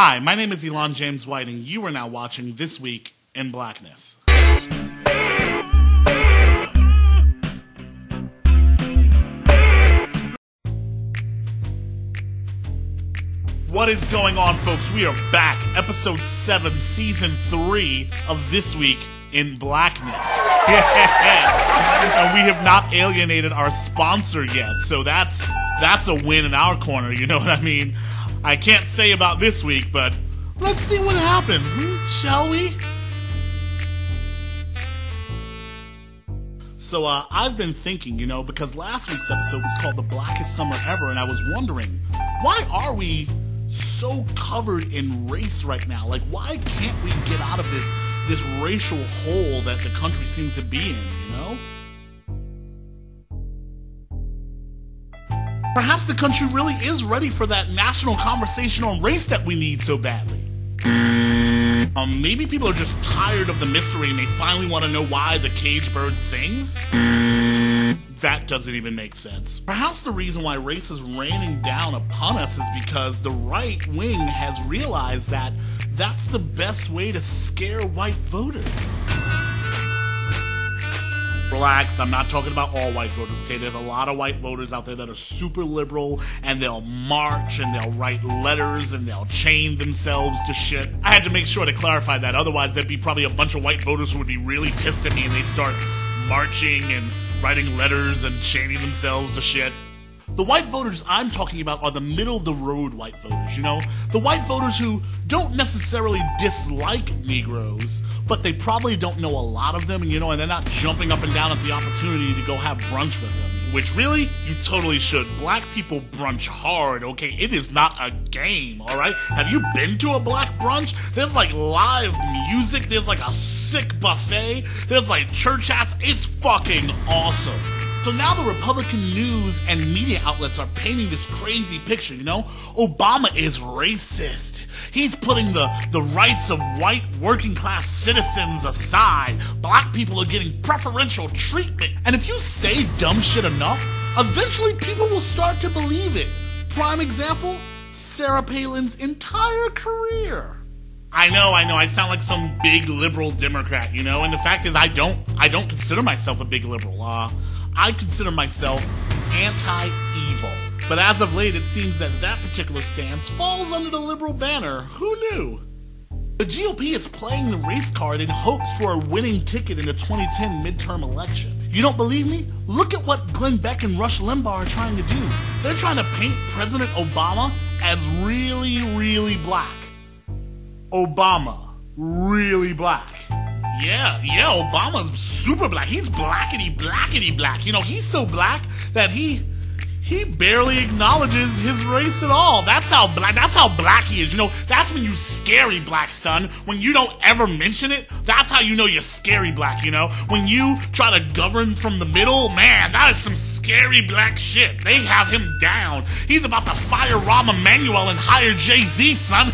Hi, my name is Elon James White, and you are now watching This Week in Blackness. What is going on, folks? We are back. Episode 7, Season 3 of This Week in Blackness. Yes! And we have not alienated our sponsor yet, so that's a win in our corner, you know what I mean? I can't say about this week, but let's see what happens, shall we? So, I've been thinking, because last week's episode was called The Blackest Summer Ever, and I was wondering, why are we so covered in race right now? Like, why can't we get out of this racial hole that the country seems to be in, Perhaps the country really is ready for that national conversation on race that we need so badly. Maybe people are just tired of the mystery and they finally want to know why the caged bird sings? That doesn't even make sense. Perhaps the reason why race is raining down upon us is because the right wing has realized that that's the best way to scare white voters. Relax, I'm not talking about all white voters, okay? There's a lot of white voters out there that are super liberal, and they'll march, and they'll write letters, and they'll chain themselves to shit. I had to make sure to clarify that, otherwise there'd be probably a bunch of white voters who would be really pissed at me, and they'd start marching and writing letters and chaining themselves to shit. The white voters I'm talking about are the middle-of-the-road white voters, The white voters who don't necessarily dislike Negroes, but they probably don't know a lot of them, and they're not jumping up and down at the opportunity to go have brunch with them. Which, really, you totally should. Black people brunch hard, okay? It is not a game, alright? Have you been to a black brunch? There's, live music, there's, a sick buffet, there's, church hats. It's fucking awesome. So now the Republican news and media outlets are painting this crazy picture, Obama is racist. He's putting the rights of white working class citizens aside. Black people are getting preferential treatment. And if you say dumb shit enough, eventually people will start to believe it. Prime example, Sarah Palin's entire career. I know, I sound like some big liberal Democrat, and the fact is I don't consider myself a big liberal. I consider myself anti-evil. But as of late, it seems that particular stance falls under the liberal banner. Who knew? The GOP is playing the race card in hopes for a winning ticket in the 2010 midterm election. You don't believe me? Look at what Glenn Beck and Rush Limbaugh are trying to do. They're trying to paint President Obama as really, really black. Obama, really black. Yeah, Obama's super black. He's blackety black. He's so black that he barely acknowledges his race at all. That's how black he is. That's when you scary black, son. When you don't ever mention it, that's how you know you're scary black, When you try to govern from the middle, man, that is some scary black shit. They have him down. He's about to fire Rahm Emanuel and hire Jay-Z, son.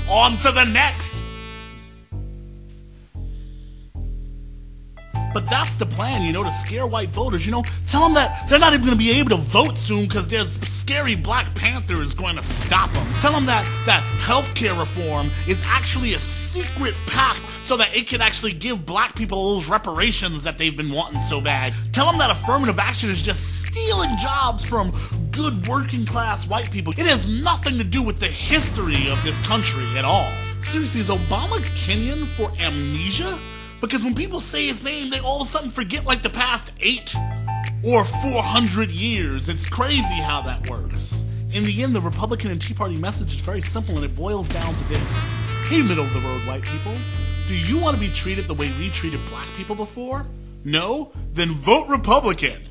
On to the next. But that's the plan, to scare white voters, Tell them that they're not even going to be able to vote soon because there's scary Black Panther is going to stop them. Tell them that healthcare reform is actually a secret pact so that it can actually give black people those reparations that they've been wanting so bad. Tell them that affirmative action is just stealing jobs from good working class white people. It has nothing to do with the history of this country at all. Seriously, is Obama Kenyan for amnesia? Because when people say his name, they all of a sudden forget the past 8 or 400 years. It's crazy how that works. In the end, the Republican and Tea Party message is very simple, and it boils down to this. Hey, middle-of-the-road white people, do you want to be treated the way we treated black people before? No? Then vote Republican.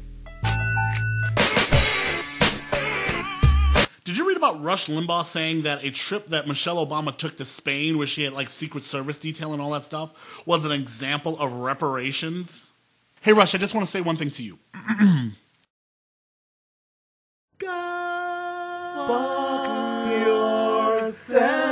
Did you read about Rush Limbaugh saying that a trip that Michelle Obama took to Spain, where she had Secret Service detail and all that stuff, was an example of reparations? Hey Rush, I just want to say one thing to you. Go fuck yourself.